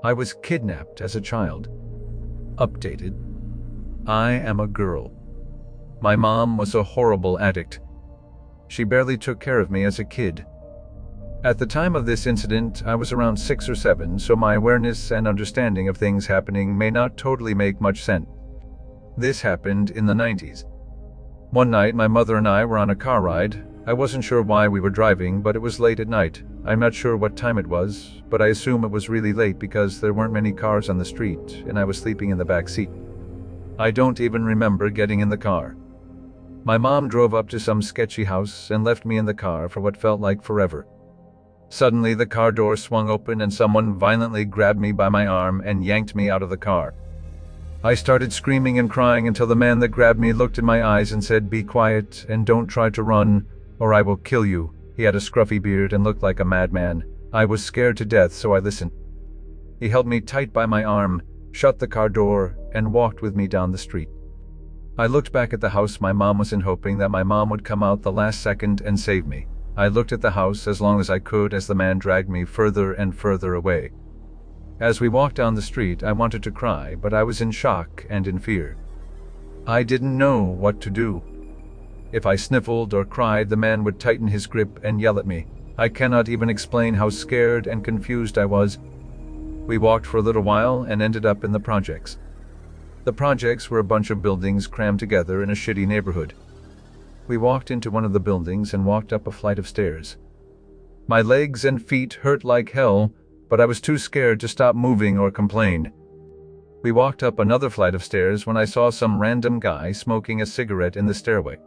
I was kidnapped as a child. Updated. I am a girl. My mom was a horrible addict. She barely took care of me as a kid. At the time of this incident, I was around 6 or 7, so my awareness and understanding of things happening may not totally make much sense. This happened in the 90s. One night, my mother and I were on a car ride. I wasn't sure why we were driving, but it was late at night. I'm not sure what time it was, but I assume it was really late because there weren't many cars on the street, and I was sleeping in the back seat. I don't even remember getting in the car. My mom drove up to some sketchy house and left me in the car for what felt like forever. Suddenly, the car door swung open and someone violently grabbed me by my arm and yanked me out of the car. I started screaming and crying until the man that grabbed me looked in my eyes and said, "Be quiet and don't try to run, or I will kill you." He had a scruffy beard and looked like a madman. I was scared to death, so I listened. He held me tight by my arm, shut the car door, and walked with me down the street. I looked back at the house my mom was in, hoping that my mom would come out the last second and save me. I looked at the house as long as I could as the man dragged me further and further away. As we walked down the street, I wanted to cry, but I was in shock and in fear. I didn't know what to do. If I sniffled or cried, the man would tighten his grip and yell at me. I cannot even explain how scared and confused I was. We walked for a little while and ended up in the projects. The projects were a bunch of buildings crammed together in a shitty neighborhood. We walked into one of the buildings and walked up a flight of stairs. My legs and feet hurt like hell, but I was too scared to stop moving or complain. We walked up another flight of stairs when I saw some random guy smoking a cigarette in the stairway.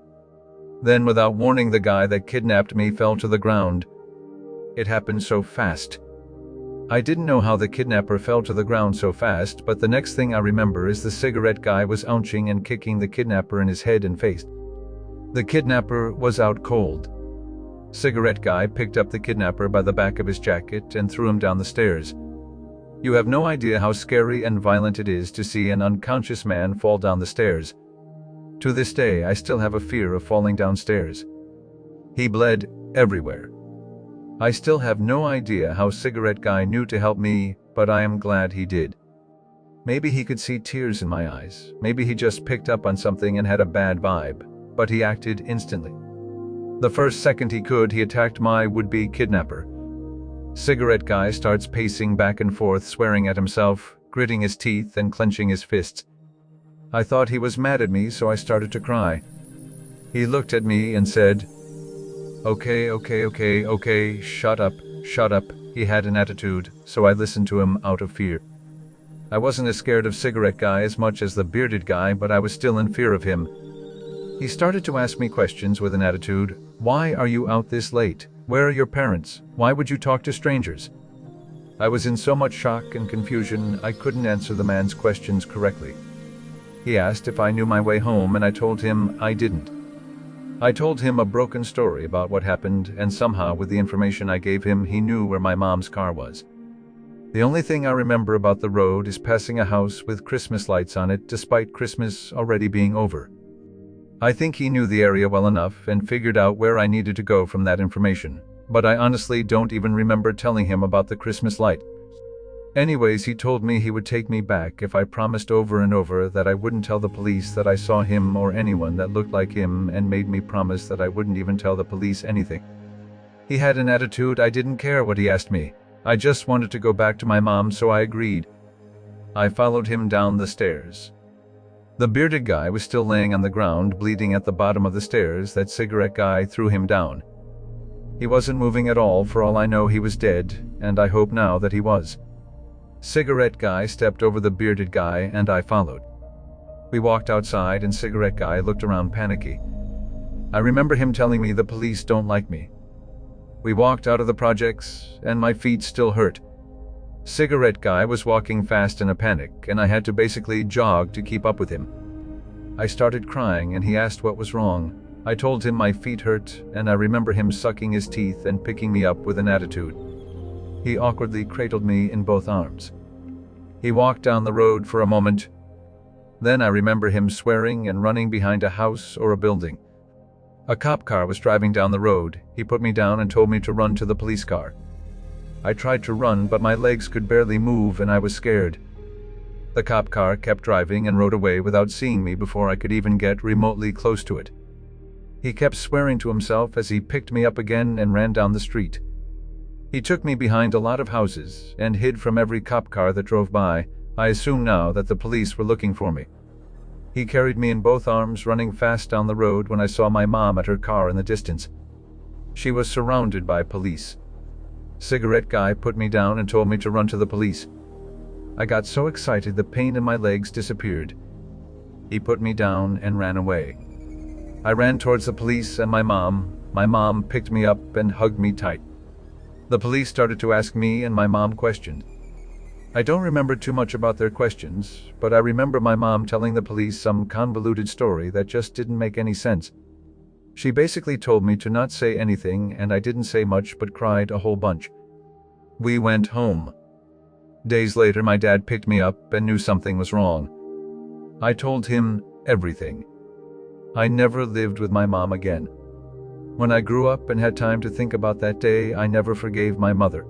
Then, without warning, the guy that kidnapped me fell to the ground. It happened so fast. I didn't know how the kidnapper fell to the ground so fast, but the next thing I remember is the cigarette guy was ouching and kicking the kidnapper in his head and face. The kidnapper was out cold. Cigarette guy picked up the kidnapper by the back of his jacket and threw him down the stairs. You have no idea how scary and violent it is to see an unconscious man fall down the stairs. To this day, I still have a fear of falling downstairs. He bled everywhere. I still have no idea how cigarette guy knew to help me, but I am glad he did. Maybe he could see tears in my eyes. Maybe he just picked up on something and had a bad vibe, but he acted instantly. The first second he could, he attacked my would-be kidnapper. Cigarette guy starts pacing back and forth, swearing at himself, gritting his teeth and clenching his fists. I thought he was mad at me, so I started to cry. He looked at me and said, Okay, shut up. He had an attitude, so I listened to him out of fear. I wasn't as scared of cigarette guy as much as the bearded guy, but I was still in fear of him. He started to ask me questions with an attitude. Why are you out this late? Where are your parents? Why would you talk to strangers? I was in so much shock and confusion, I couldn't answer the man's questions correctly. He asked if I knew my way home, and I told him I didn't. I told him a broken story about what happened, and somehow with the information I gave him, he knew where my mom's car was. The only thing I remember about the road is passing a house with Christmas lights on it, despite Christmas already being over. I think he knew the area well enough and figured out where I needed to go from that information, but I honestly don't even remember telling him about the Christmas light. Anyways, he told me he would take me back if I promised over and over that I wouldn't tell the police that I saw him or anyone that looked like him, and made me promise that I wouldn't even tell the police anything. He had an attitude. I didn't care what he asked me. I just wanted to go back to my mom, so I agreed. I followed him down the stairs. The bearded guy was still laying on the ground, bleeding at the bottom of the stairs that cigarette guy threw him down. He wasn't moving at all. For all I know, he was dead, and I hope now that he was. Cigarette guy stepped over the bearded guy, and I followed. We walked outside, and cigarette guy looked around panicky. I remember him telling me the police don't like me. We walked out of the projects, and my feet still hurt. Cigarette guy was walking fast in a panic, and I had to basically jog to keep up with him. I started crying, and he asked what was wrong. I told him my feet hurt, and I remember him sucking his teeth and picking me up with an attitude. He awkwardly cradled me in both arms. He walked down the road for a moment. Then I remember him swearing and running behind a house or a building. A cop car was driving down the road. He put me down and told me to run to the police car. I tried to run, but my legs could barely move and I was scared. The cop car kept driving and rode away without seeing me before I could even get remotely close to it. He kept swearing to himself as he picked me up again and ran down the street. He took me behind a lot of houses and hid from every cop car that drove by. I assume now that the police were looking for me. He carried me in both arms, running fast down the road when I saw my mom at her car in the distance. She was surrounded by police. Cigarette guy put me down and told me to run to the police. I got so excited the pain in my legs disappeared. He put me down and ran away. I ran towards the police and my mom. My mom picked me up and hugged me tight. The police started to ask me and my mom questions. I don't remember too much about their questions, but I remember my mom telling the police some convoluted story that just didn't make any sense. She basically told me to not say anything, and I didn't say much but cried a whole bunch. We went home. Days later, my dad picked me up and knew something was wrong. I told him everything. I never lived with my mom again. When I grew up and had time to think about that day, I never forgave my mother.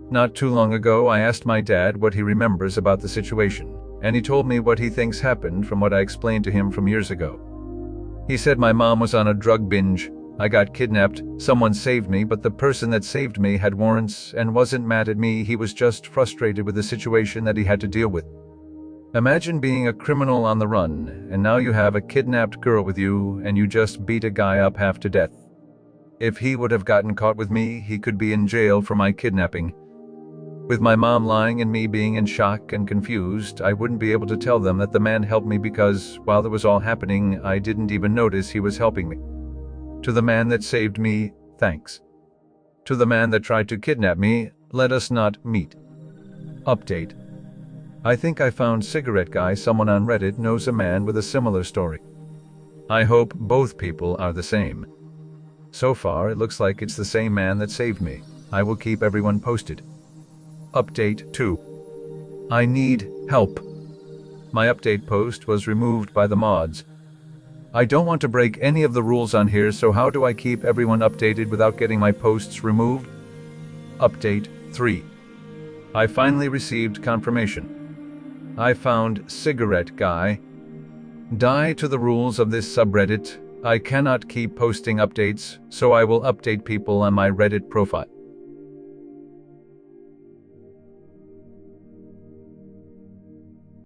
Not too long ago, I asked my dad what he remembers about the situation, and he told me what he thinks happened from what I explained to him from years ago. He said my mom was on a drug binge. I got kidnapped, someone saved me, but the person that saved me had warrants and wasn't mad at me. He was just frustrated with the situation that he had to deal with. Imagine being a criminal on the run, and now you have a kidnapped girl with you, and you just beat a guy up half to death. If he would have gotten caught with me, he could be in jail for my kidnapping. With my mom lying and me being in shock and confused, I wouldn't be able to tell them that the man helped me because, while it was all happening, I didn't even notice he was helping me. To the man that saved me, thanks. To the man that tried to kidnap me, let us not meet. Update. I think I found Cigarette Guy. Someone on Reddit knows a man with a similar story. I hope both people are the same. So far, it looks like it's the same man that saved me. I will keep everyone posted. Update 2. I need help. My update post was removed by the mods. I don't want to break any of the rules on here, so how do I keep everyone updated without getting my posts removed? Update 3. I finally received confirmation. I found Cigarette Guy. Die to the rules of this subreddit. I cannot keep posting updates, so I will update people on my Reddit profile.